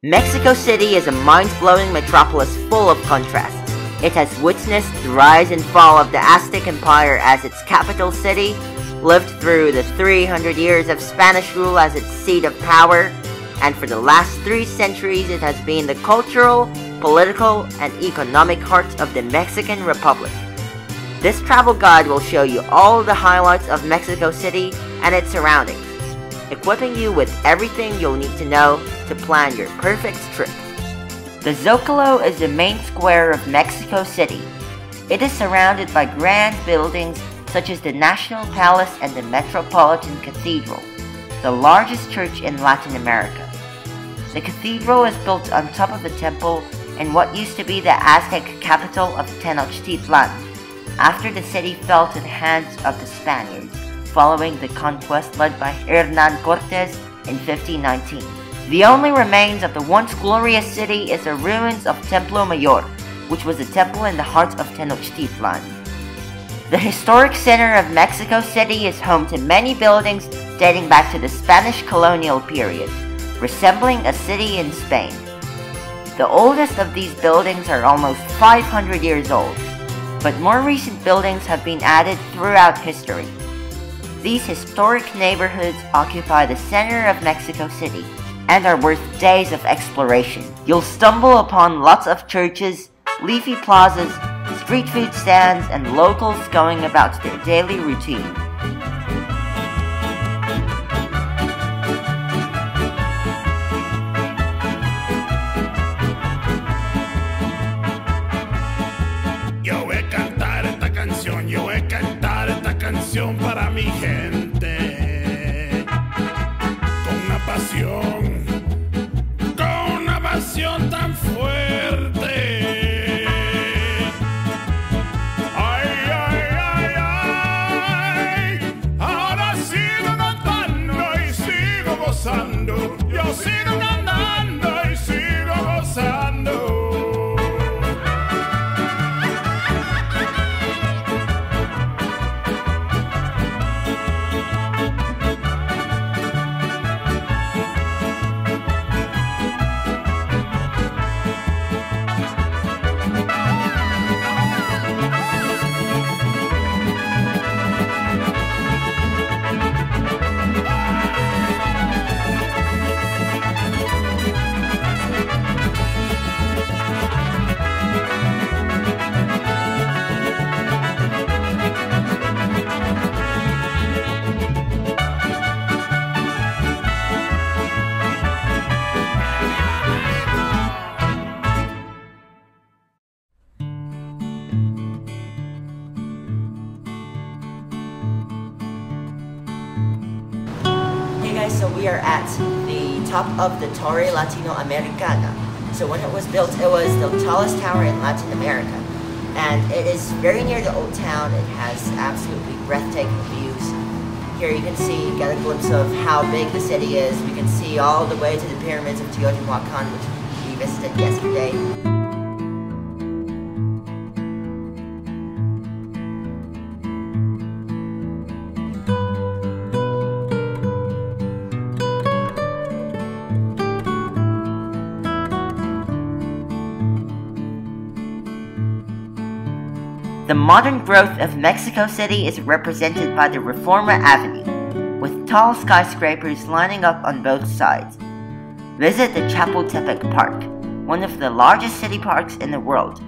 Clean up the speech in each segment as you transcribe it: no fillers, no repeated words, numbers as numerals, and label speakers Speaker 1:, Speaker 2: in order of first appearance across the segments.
Speaker 1: Mexico City is a mind-blowing metropolis full of contrasts. It has witnessed the rise and fall of the Aztec Empire as its capital city, lived through the 300 years of Spanish rule as its seat of power, and for the last 3 centuries it has been the cultural, political, and economic heart of the Mexican Republic. This travel guide will show you all the highlights of Mexico City and its surroundings, equipping you with everything you'll need to know to plan your perfect trip. The Zocalo is the main square of Mexico City. It is surrounded by grand buildings such as the National Palace and the Metropolitan Cathedral, the largest church in Latin America. The cathedral is built on top of the temple in what used to be the Aztec capital of Tenochtitlan, after the city fell to the hands of the Spaniards, following the conquest led by Hernán Cortés in 1519. The only remains of the once glorious city is the ruins of Templo Mayor, which was a temple in the heart of Tenochtitlan. The historic center of Mexico City is home to many buildings dating back to the Spanish colonial period, resembling a city in Spain. The oldest of these buildings are almost 500 years old, but more recent buildings have been added throughout history. These historic neighborhoods occupy the center of Mexico City and are worth days of exploration. You'll stumble upon lots of churches, leafy plazas, street food stands, and locals going about their daily routine.
Speaker 2: Yo voy a cantar esta canción para mi gente, con una pasión tan fuerte. Ay, ay, ay, ay, ahora sigo cantando y sigo gozando, yo sigo cantando y sigo gozando.
Speaker 1: So we are at the top of the Torre Latinoamericana. So when it was built, it was the tallest tower in Latin America. And it is very near the old town. It has absolutely breathtaking views. Here you can see, get a glimpse of how big the city is. We can see all the way to the pyramids of Teotihuacan, which we visited yesterday. The modern growth of Mexico City is represented by the Reforma Avenue, with tall skyscrapers lining up on both sides. Visit the Chapultepec Park, one of the largest city parks in the world,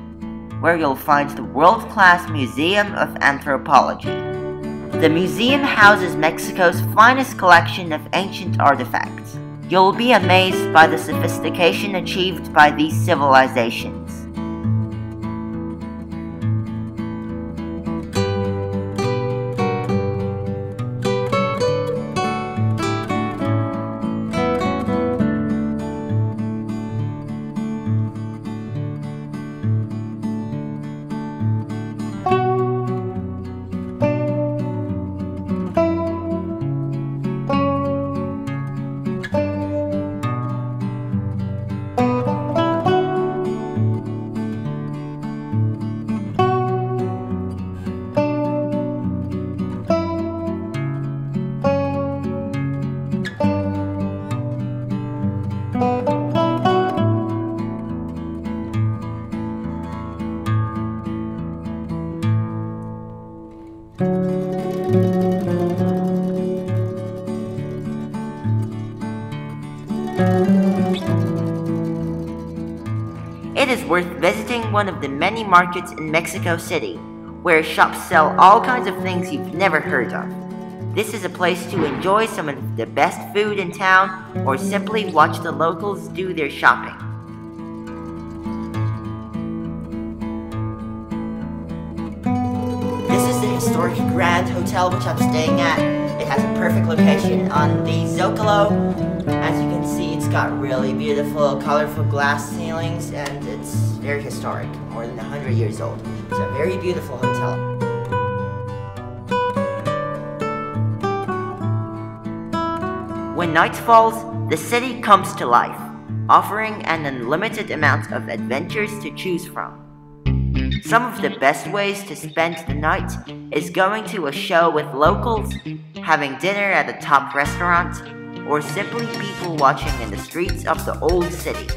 Speaker 1: where you'll find the world-class Museum of Anthropology. The museum houses Mexico's finest collection of ancient artifacts. You'll be amazed by the sophistication achieved by these civilizations. It is worth visiting one of the many markets in Mexico City, where shops sell all kinds of things you've never heard of. This is a place to enjoy some of the best food in town or simply watch the locals do their shopping. This is the historic Grand Hotel which I'm staying at. It has a perfect location on the Zocalo. As you can see, it's got really beautiful, colorful glass ceilings, and it's very historic, more than 100 years old. It's a very beautiful hotel. When night falls, the city comes to life, offering an unlimited amount of adventures to choose from. Some of the best ways to spend the night is going to a show with locals, having dinner at a top restaurant, or simply people watching in the streets of the old city.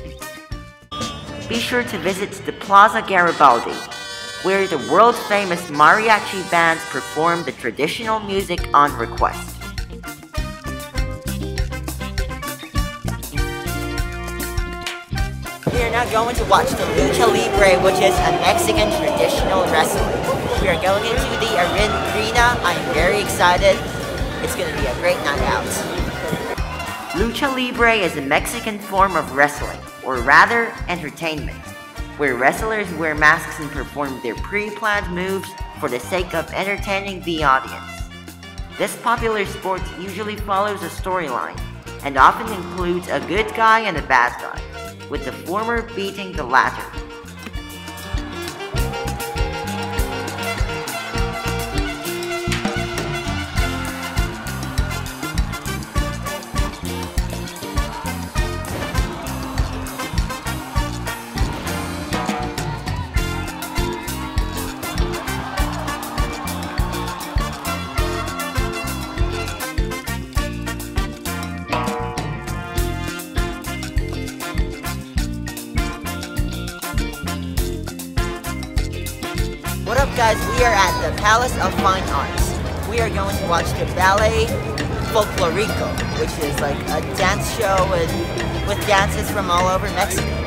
Speaker 1: Be sure to visit the Plaza Garibaldi, where the world-famous mariachi bands perform the traditional music on request. We are now going to watch the Lucha Libre, which is a Mexican traditional wrestling. We are going into the arena. I'm very excited. It's going to be a great night out. Lucha Libre is a Mexican form of wrestling, or rather, entertainment, where wrestlers wear masks and perform their pre-planned moves for the sake of entertaining the audience. This popular sport usually follows a storyline, and often includes a good guy and a bad guy, with the former beating the latter. What up guys, we are at the Palace of Fine Arts. We are going to watch the Ballet Folklorico, which is like a dance show with dances from all over Mexico.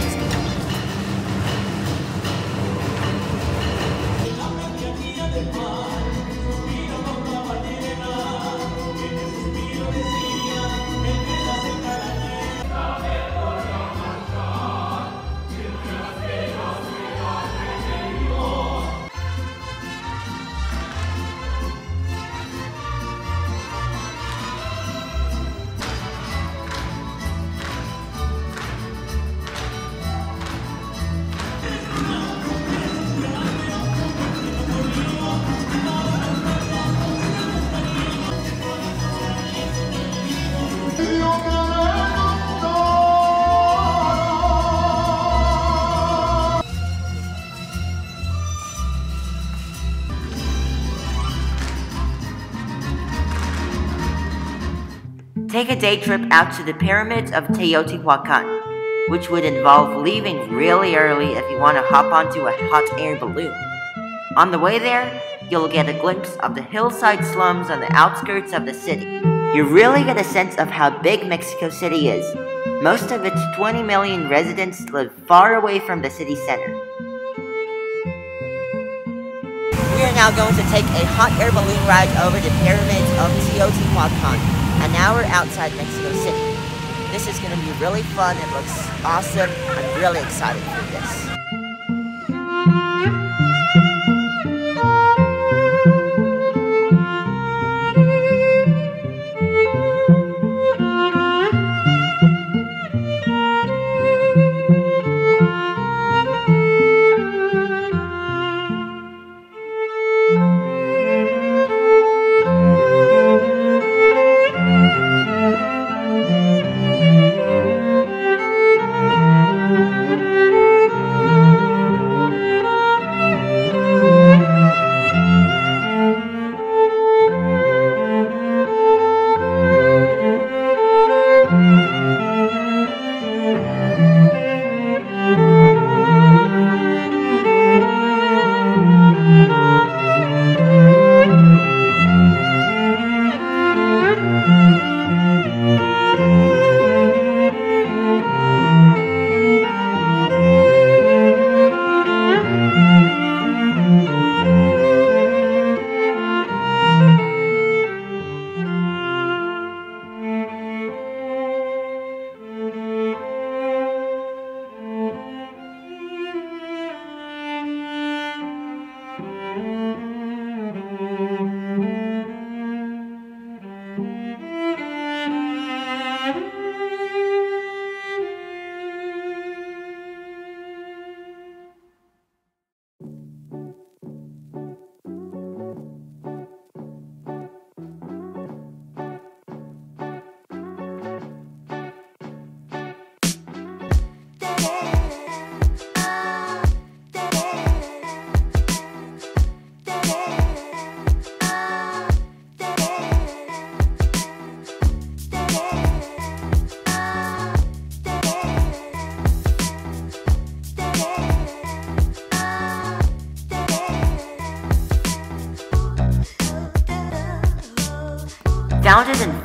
Speaker 1: Take a day trip out to the pyramids of Teotihuacan, which would involve leaving really early if you want to hop onto a hot air balloon. On the way there, you'll get a glimpse of the hillside slums on the outskirts of the city. You really get a sense of how big Mexico City is. Most of its 20 million residents live far away from the city center. We are now going to take a hot air balloon ride over the pyramids of Teotihuacan, an hour outside Mexico City. This is going to be really fun. It looks awesome. I'm really excited for this.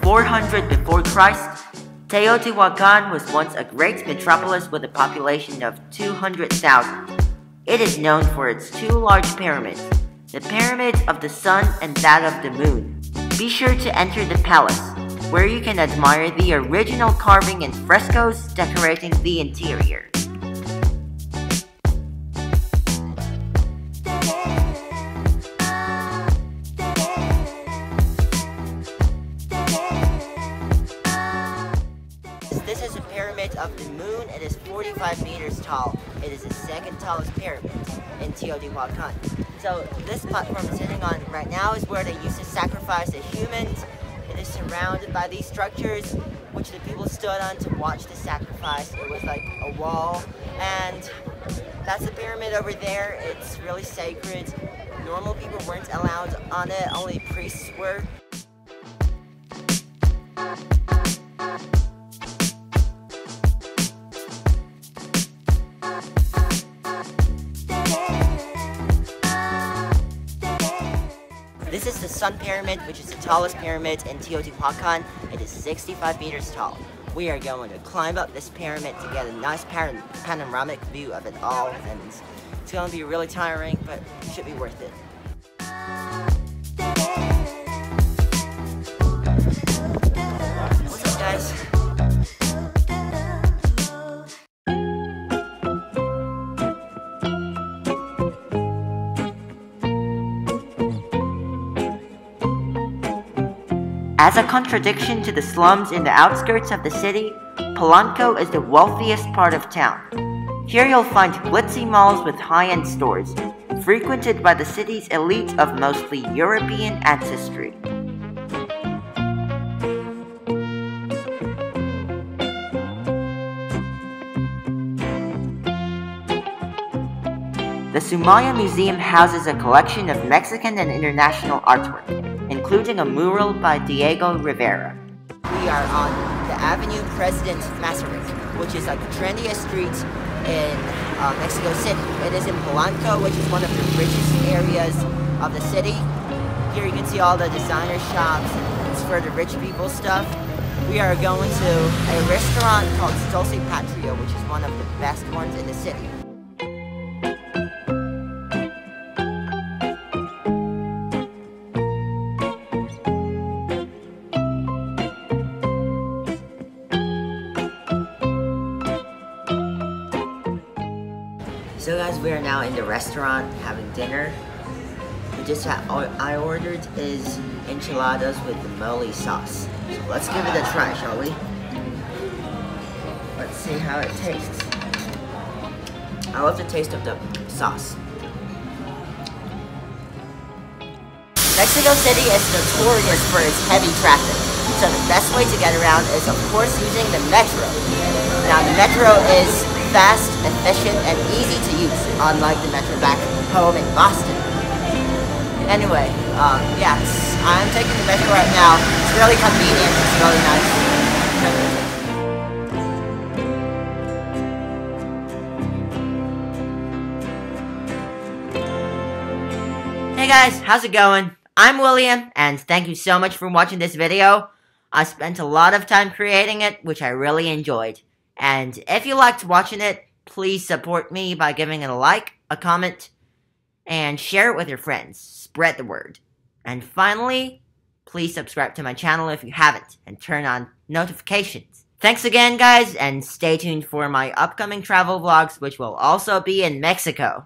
Speaker 1: 400 before Christ, Teotihuacan was once a great metropolis with a population of 200,000. It is known for its two large pyramids, the Pyramid of the Sun and that of the Moon. Be sure to enter the palace, where you can admire the original carving and frescoes decorating the interior. This is a pyramid of the Moon. It is 45 meters tall. It is the second tallest pyramid in Teotihuacan. So this platform I'm sitting on right now is where they used to sacrifice the humans. It is surrounded by these structures which the people stood on to watch the sacrifice. It was like a wall, and that's the pyramid over there. It's really sacred. Normal people weren't allowed on it, only priests were. This is the Sun Pyramid, which is the tallest pyramid in Teotihuacan. It is 65 meters tall. We are going to climb up this pyramid to get a nice panoramic view of it all, and it's going to be really tiring, but it should be worth it. What's up, guys? As a contradiction to the slums in the outskirts of the city, Polanco is the wealthiest part of town. Here you'll find glitzy malls with high-end stores, frequented by the city's elite of mostly European ancestry. The Sumaya Museum houses a collection of Mexican and international artwork, including a mural by Diego Rivera. We are on the Avenue President Masaryk, which is like the trendiest street in Mexico City. It is in Polanco, which is one of the richest areas of the city. Here you can see all the designer shops, and it's for the rich people stuff. We are going to a restaurant called Dulce Patria, which is one of the best ones in the city. So guys, we are now in the restaurant having dinner. I ordered is enchiladas with the mole sauce. So let's give it a try, shall we? Let's see how it tastes. I love the taste of the sauce. Mexico City is notorious for its heavy traffic. So the best way to get around is of course using the metro. Now the metro is fast, efficient, and easy to use, unlike the metro back home in Boston. Anyway, yes, I'm taking the metro right now. It's really convenient, it's really nice. Hey guys, how's it going? I'm William, and thank you so much for watching this video. I spent a lot of time creating it, which I really enjoyed. And if you liked watching it, please support me by giving it a like, a comment, and share it with your friends. Spread the word. And finally, please subscribe to my channel if you haven't, and turn on notifications. Thanks again, guys, and stay tuned for my upcoming travel vlogs, which will also be in Mexico.